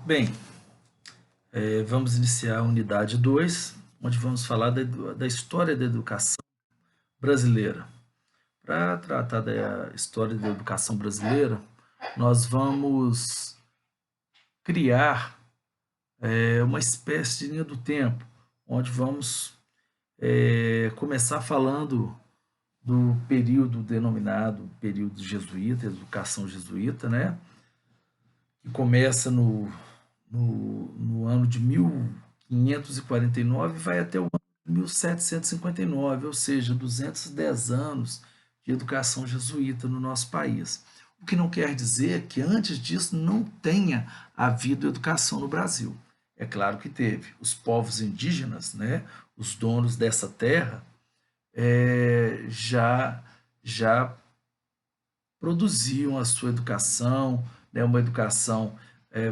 Bem, vamos iniciar a unidade 2, onde vamos falar da história da educação brasileira. Para tratar da história da educação brasileira, nós vamos criar uma espécie de linha do tempo, onde vamos começar falando do período denominado período jesuíta, educação jesuíta, né? Que começa no ano de 1549 e vai até o ano de 1759, ou seja, 210 anos de educação jesuíta no nosso país. O que não quer dizer que antes disso não tenha havido educação no Brasil. É claro que teve. Os povos indígenas, né, os donos dessa terra, já produziam a sua educação, né, uma educação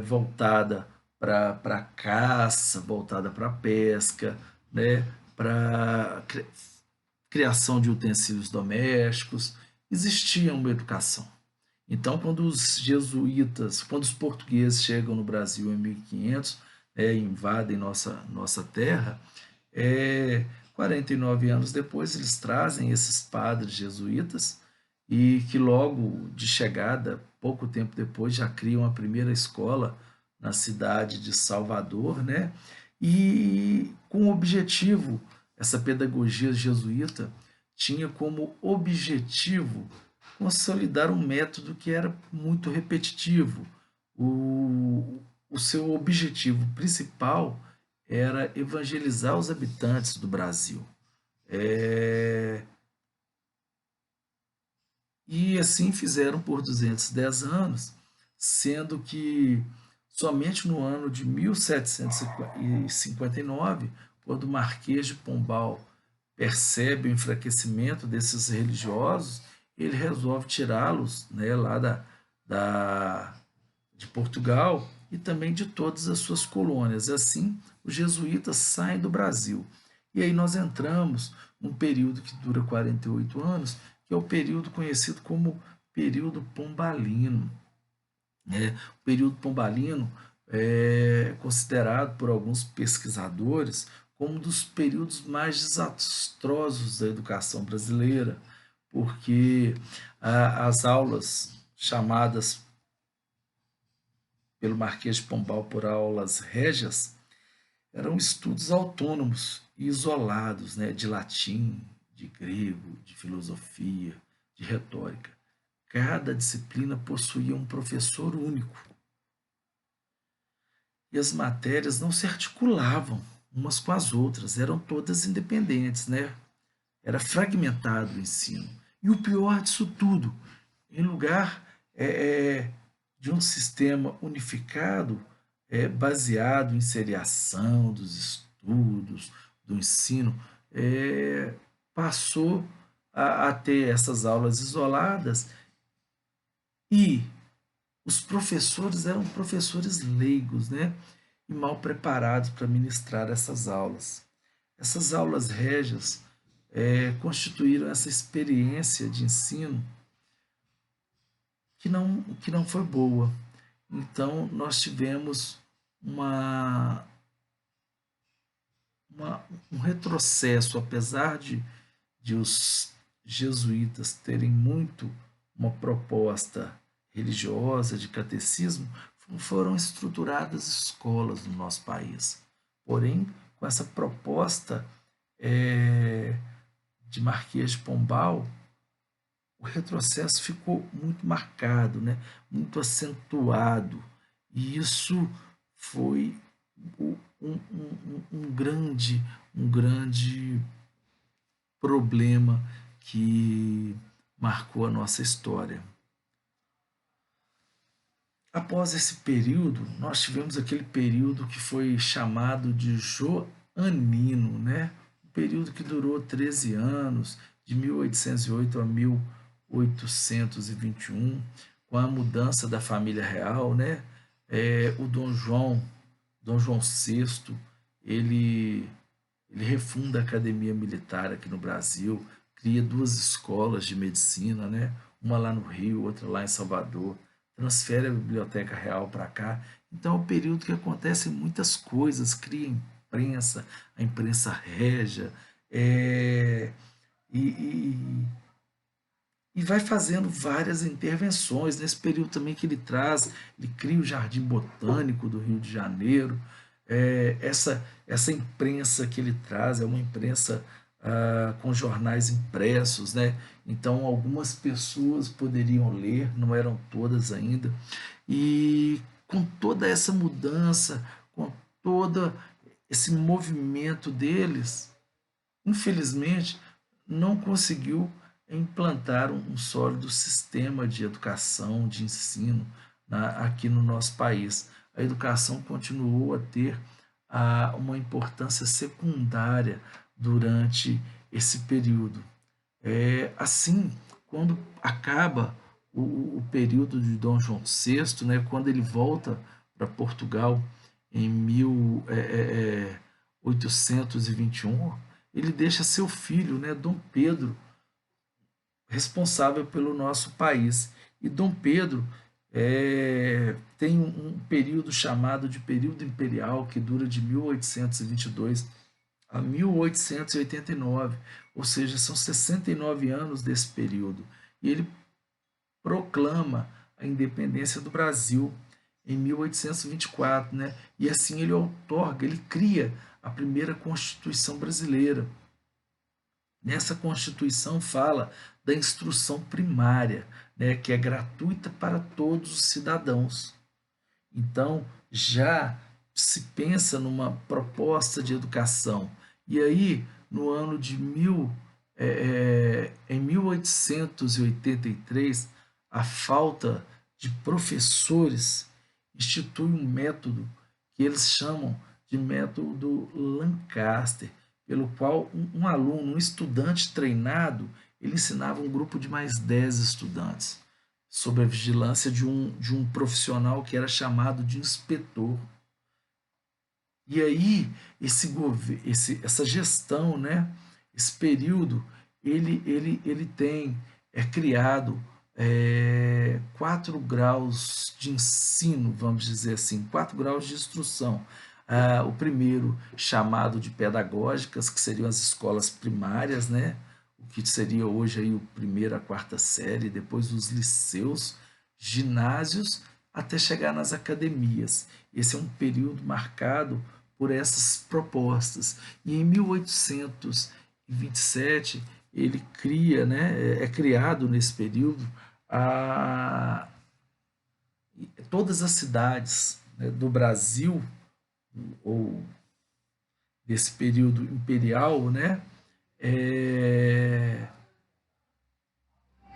voltada para a caça, voltada para a pesca, né, para criação de utensílios domésticos. Existia uma educação. Então, quando os jesuítas, quando os portugueses chegam no Brasil em 1500, invadem nossa terra, 49 anos depois eles trazem esses padres jesuítas e que logo de chegada, pouco tempo depois, já criam a primeira escola na cidade de Salvador, né? E com o objetivo, essa pedagogia jesuíta tinha como objetivo consolidar um método que era muito repetitivo. O seu objetivo principal era evangelizar os habitantes do Brasil. É, E assim fizeram por 210 anos, sendo que somente no ano de 1759, quando o Marquês de Pombal percebe o enfraquecimento desses religiosos, ele resolve tirá-los, né, lá da, de Portugal e também de todas as suas colônias. Assim, os jesuítas saem do Brasil. E aí nós entramos num período que dura 48 anos, que é o período conhecido como período pombalino. Né? O período pombalino é considerado por alguns pesquisadores como um dos períodos mais desastrosos da educação brasileira, porque as aulas chamadas pelo Marquês de Pombal por aulas régias eram estudos autônomos e isolados, né, de latim, de grego, de filosofia, de retórica. Cada disciplina possuía um professor único e as matérias não se articulavam umas com as outras, eram todas independentes, né? Era fragmentado o ensino. E o pior disso tudo, em lugar de um sistema unificado, baseado em seriação dos estudos, do ensino, passou a ter essas aulas isoladas e os professores eram professores leigos, né? E mal preparados para ministrar essas aulas. Essas aulas régias constituíram essa experiência de ensino que não foi boa. Então, nós tivemos uma, um retrocesso, apesar de os jesuítas terem muito uma proposta religiosa de catecismo, foram estruturadas escolas no nosso país. Porém, com essa proposta de Marquês de Pombal, o retrocesso ficou muito marcado, né? Muito acentuado. E isso foi um grande problema que marcou a nossa história. Após esse período, nós tivemos aquele período que foi chamado de joanino, né? Um período que durou 13 anos, de 1808 a 1821, com a mudança da família real, né? O Dom João VI, ele, ele refunda a Academia Militar aqui no Brasil, cria duas escolas de medicina, né? Uma lá no Rio, outra lá em Salvador. transfere a Biblioteca Real para cá. Então é um período que acontecem muitas coisas, cria a imprensa régia, é, e, e vai fazendo várias intervenções. Nesse período também que ele traz, ele cria o Jardim Botânico do Rio de Janeiro. Essa imprensa que ele traz é uma imprensa com jornais impressos, né? Então algumas pessoas poderiam ler, não eram todas ainda. E com toda essa mudança, com todo esse movimento deles, infelizmente, não conseguiu implantar um sólido sistema de educação, de ensino aqui no nosso país. A educação continuou a ter uma importância secundária durante esse período. Assim, quando acaba o período de Dom João VI, né, quando ele volta para Portugal em 1821, ele deixa seu filho, né, Dom Pedro, responsável pelo nosso país. E Dom Pedro tem um período chamado de período imperial, que dura de 1822 a 1889, ou seja, são 69 anos desse período. E ele proclama a independência do Brasil em 1824, né? E assim ele outorga, ele cria a primeira Constituição brasileira. Nessa Constituição fala da instrução primária, né, que é gratuita para todos os cidadãos. Então, já se pensa numa proposta de educação. E aí, no ano de em 1883, a falta de professores institui um método que eles chamam de método Lancaster, pelo qual um aluno, um estudante treinado, ele ensinava um grupo de mais 10 estudantes, sob a vigilância de um profissional que era chamado de inspetor. E aí, essa gestão, né, esse período, ele tem criado 4 graus de ensino, vamos dizer assim, 4 graus de instrução. O primeiro chamado de pedagógicas, que seriam as escolas primárias, né? O que seria hoje aí o primeiro a quarta série, depois os liceus, ginásios, até chegar nas academias. Esse é um período marcado por essas propostas. E em 1827 ele cria, né, é criado nesse período todas as cidades, né, do Brasil, ou desse período imperial, né, é,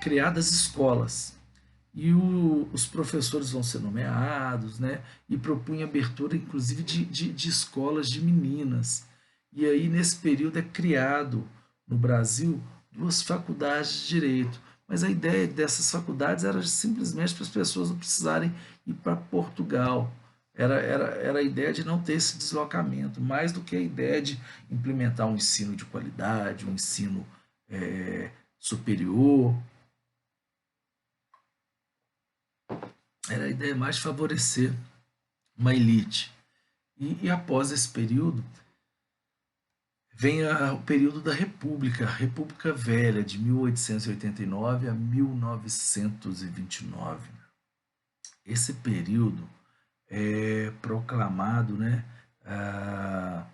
criadas escolas. E os professores vão ser nomeados, né, e propunha abertura, inclusive, de escolas de meninas. E aí, nesse período, é criado no Brasil 2 faculdades de direito. Mas a ideia dessas faculdades era simplesmente para as pessoas não precisarem ir para Portugal. Era a ideia de não ter esse deslocamento, mais do que a ideia de implementar um ensino de qualidade, um ensino superior. Era a ideia mais de favorecer uma elite. E após esse período, vem o período da República, República Velha, de 1889 a 1929. Esse período é proclamado, né? A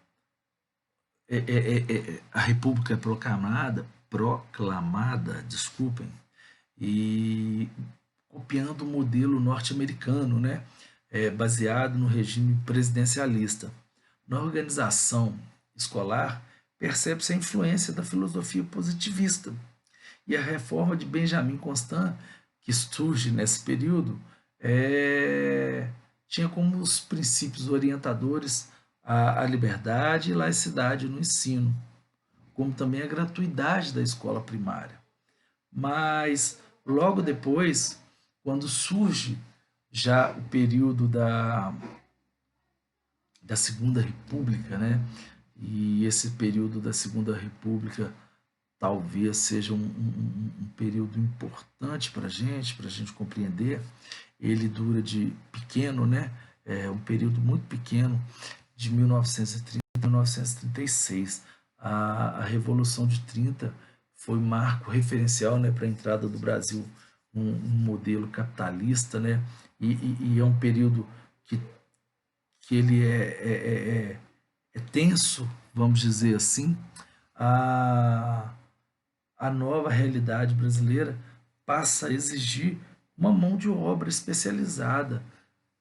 República é proclamada, desculpem, e copiando o modelo norte-americano, né? Baseado no regime presidencialista. Na organização escolar, percebe-se a influência da filosofia positivista. E a reforma de Benjamin Constant, que surge nesse período, tinha como os princípios orientadores a liberdade e laicidade no ensino, como também a gratuidade da escola primária. Mas, logo depois, quando surge já o período da Segunda República, né? E esse período da Segunda República talvez seja um período importante para a gente compreender. Ele dura de pequeno, né? É um período muito pequeno, de 1930 a 1936. A Revolução de 30 foi marco referencial, né, para a entrada do Brasil um modelo capitalista, né? E é um período que, que ele é tenso, vamos dizer assim. A, a nova realidade brasileira passa a exigir uma mão de obra especializada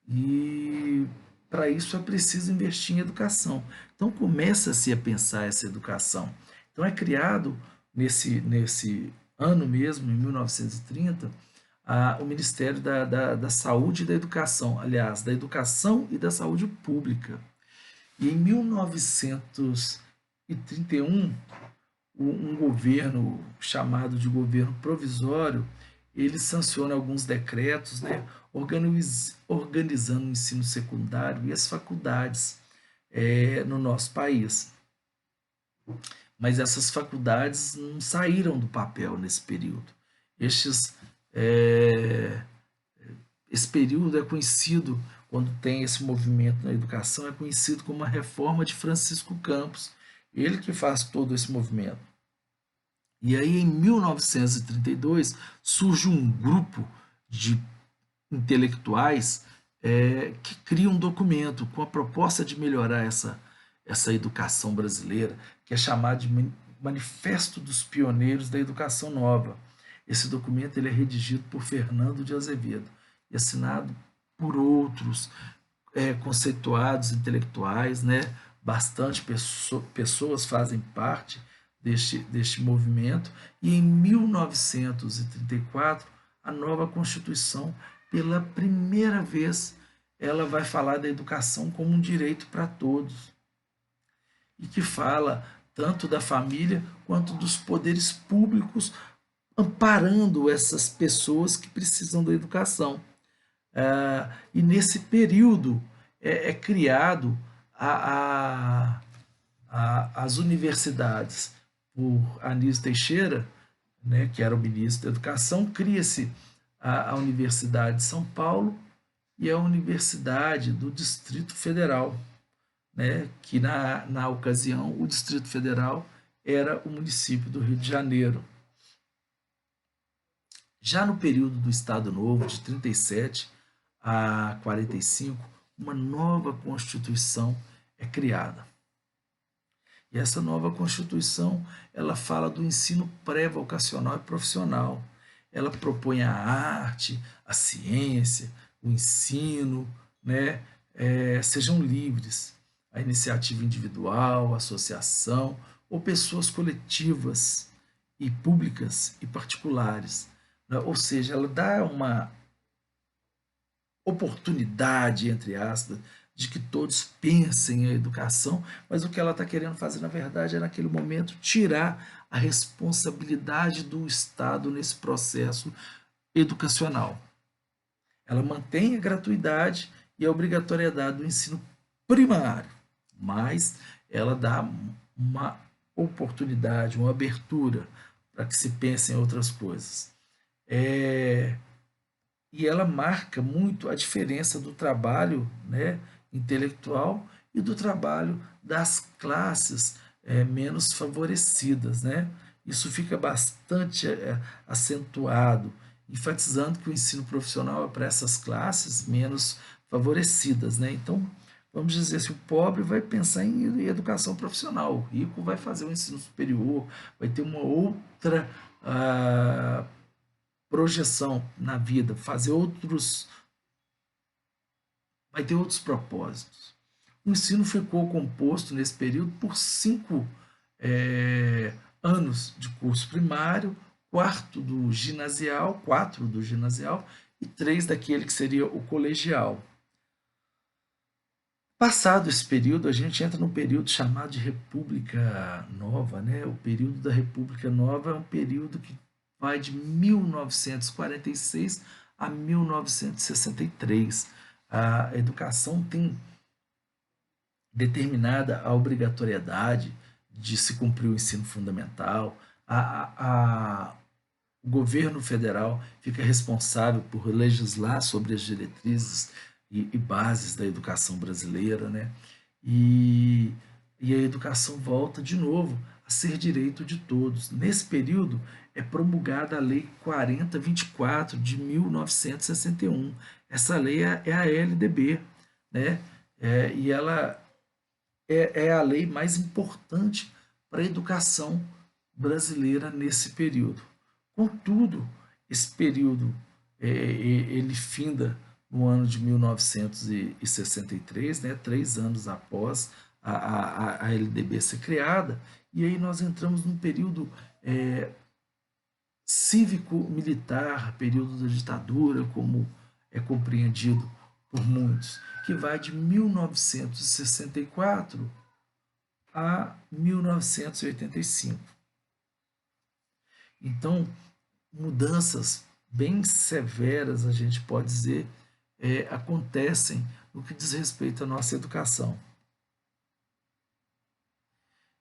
e para isso é preciso investir em educação. Então começa-se a pensar essa educação. Então é criado nesse ano mesmo, em 1930, o Ministério da Saúde e da Educação, aliás, da Educação e da Saúde Pública. E em 1931, um governo chamado de governo provisório, ele sanciona alguns decretos, né, organizando o ensino secundário e as faculdades no nosso país. Mas essas faculdades não saíram do papel nesse período. Estes, é, esse período é conhecido, quando tem esse movimento na educação, é conhecido como a reforma de Francisco Campos. Ele que faz todo esse movimento. E aí, em 1932, surge um grupo de intelectuais que cria um documento com a proposta de melhorar essa educação brasileira, que é chamado de Manifesto dos Pioneiros da Educação Nova. Esse documento ele é redigido por Fernando de Azevedo e assinado por outros conceituados intelectuais, né? Bastante pessoas fazem parte deste movimento, e em 1934, a nova Constituição, pela primeira vez, ela vai falar da educação como um direito para todos, e que fala tanto da família quanto dos poderes públicos, amparando essas pessoas que precisam da educação. E nesse período é criado as universidades por Anísio Teixeira, né, que era o ministro da Educação. Cria-se a Universidade de São Paulo e a Universidade do Distrito Federal, né, que na ocasião o Distrito Federal era o município do Rio de Janeiro. Já no período do Estado Novo, de 37 a 45, uma nova Constituição é criada. E essa nova Constituição, ela fala do ensino pré-vocacional e profissional. Ela propõe a arte, a ciência, o ensino, né, sejam livres. A iniciativa individual, associação ou pessoas coletivas e públicas e particulares, né? Ou seja, ela dá uma oportunidade, entre aspas, de que todos pensem a educação, mas o que ela está querendo fazer, na verdade, é, naquele momento, tirar a responsabilidade do Estado nesse processo educacional. Ela mantém a gratuidade e a obrigatoriedade do ensino primário, mas ela dá uma oportunidade, uma abertura para que se pense em outras coisas. E ela marca muito a diferença do trabalho, né, intelectual e do trabalho das classes menos favorecidas, né? Isso fica bastante acentuado, enfatizando que o ensino profissional é para essas classes menos favorecidas, né? Então, vamos dizer assim, o pobre vai pensar em educação profissional, o rico vai fazer o ensino superior, vai ter uma outra projeção na vida, vai ter outros propósitos. O ensino ficou composto nesse período por 5 anos de curso primário, 4 do ginasial e 3 daquele que seria o colegial. Passado esse período, a gente entra num período chamado de República Nova, né? O período da República Nova é um período que vai de 1946 a 1963. A educação tem determinada a obrigatoriedade de se cumprir o ensino fundamental, o governo federal fica responsável por legislar sobre as diretrizes e bases da educação brasileira, né? E, e a educação volta de novo a ser direito de todos. Nesse período é promulgada a Lei 4024 de 1961. Essa lei é a LDB, né? E ela é a lei mais importante para a educação brasileira nesse período. Contudo, esse período ele finda no ano de 1963, né, 3 anos após a LDB ser criada, e aí nós entramos num período cívico-militar, período da ditadura, como é compreendido por muitos, que vai de 1964 a 1985. Então, mudanças bem severas, a gente pode dizer, acontecem no que diz respeito à nossa educação.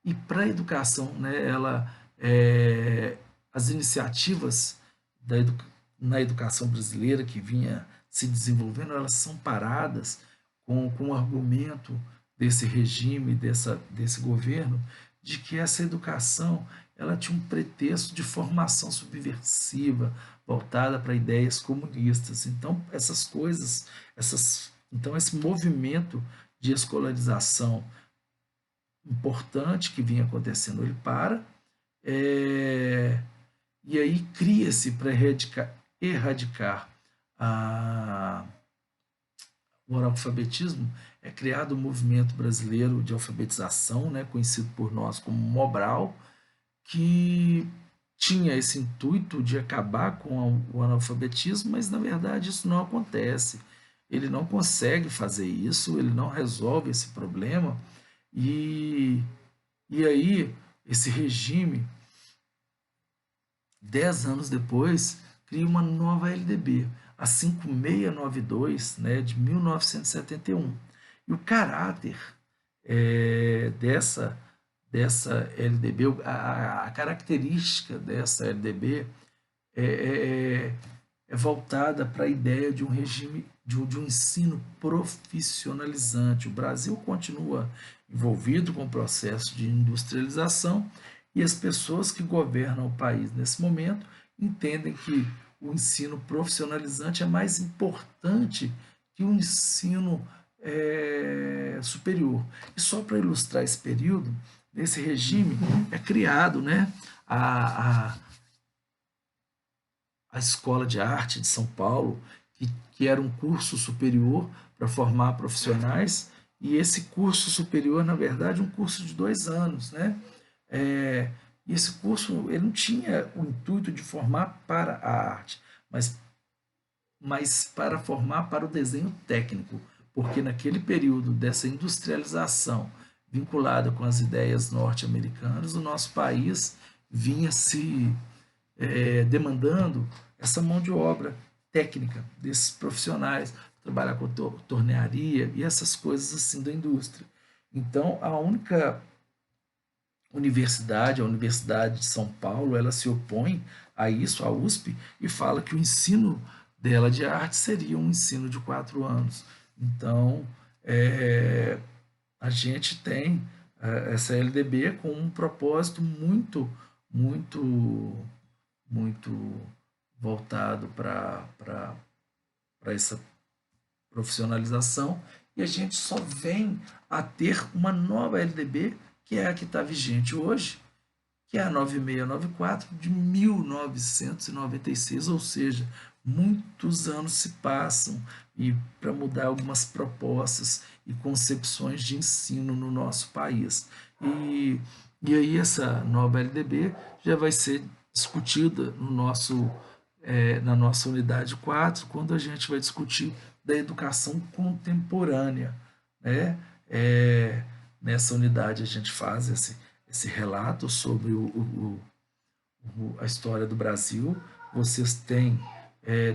E para a educação, né, as iniciativas na educação brasileira que vinha se desenvolvendo, elas são paradas com o argumento desse regime, desse governo, de que essa educação ela tinha um pretexto de formação subversiva, voltada para ideias comunistas. Então, essas coisas, então esse movimento de escolarização importante que vinha acontecendo, ele para, e aí cria-se para erradicar o analfabetismo, é criado o movimento brasileiro de alfabetização, né, conhecido por nós como Mobral, que tinha esse intuito de acabar com o analfabetismo, mas na verdade isso não acontece. Ele não consegue fazer isso, ele não resolve esse problema, e, e aí esse regime, 10 anos depois, cria uma nova LDB, a 5692, né, de 1971. E o caráter dessa LDB, a característica dessa LDB é voltada para a ideia de um regime, de um ensino profissionalizante. O Brasil continua envolvido com o processo de industrialização e as pessoas que governam o país nesse momento entendem que o ensino profissionalizante é mais importante que o ensino superior. E só para ilustrar esse período, nesse regime é criado, né, a Escola de Arte de São Paulo, que era um curso superior para formar profissionais, e esse curso superior, na verdade, é um curso de 2 anos, né? E esse curso ele não tinha o intuito de formar para a arte, mas para formar para o desenho técnico, porque naquele período dessa industrialização vinculada com as ideias norte-americanas, o nosso país vinha se demandando essa mão de obra técnica desses profissionais, trabalhar com tornearia e essas coisas assim da indústria. Então, a única universidade, a Universidade de São Paulo, ela se opõe a isso, a USP, e fala que o ensino dela de arte seria um ensino de 4 anos. Então, a gente tem essa LDB com um propósito muito, muito, muito voltado para essa profissionalização, e a gente só vem a ter uma nova LDB, que é a que está vigente hoje, que é a 9694 de 1996, ou seja, muitos anos se passam e para mudar algumas propostas e concepções de ensino no nosso país. E aí essa nova LDB já vai ser discutida na nossa unidade 4, quando a gente vai discutir da educação contemporânea, né? Nessa unidade a gente faz esse relato sobre a história do Brasil. Vocês têm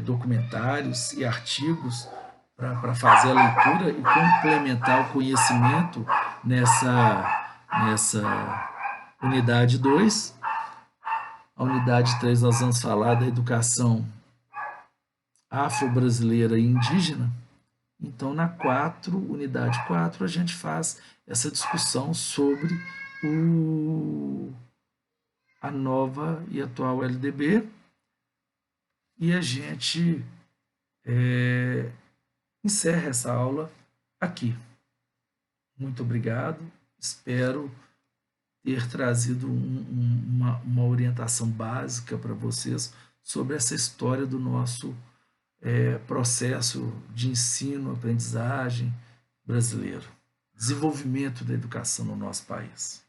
documentários e artigos para fazer a leitura e complementar o conhecimento nessa unidade 2. A unidade 3 nós vamos falar da educação afro-brasileira e indígena. Então, na unidade 4, a gente faz essa discussão sobre a nova e atual LDB, e a gente encerra essa aula aqui. Muito obrigado, espero ter trazido uma orientação básica para vocês sobre essa história do nosso processo de ensino, aprendizagem brasileiro, desenvolvimento da educação no nosso país.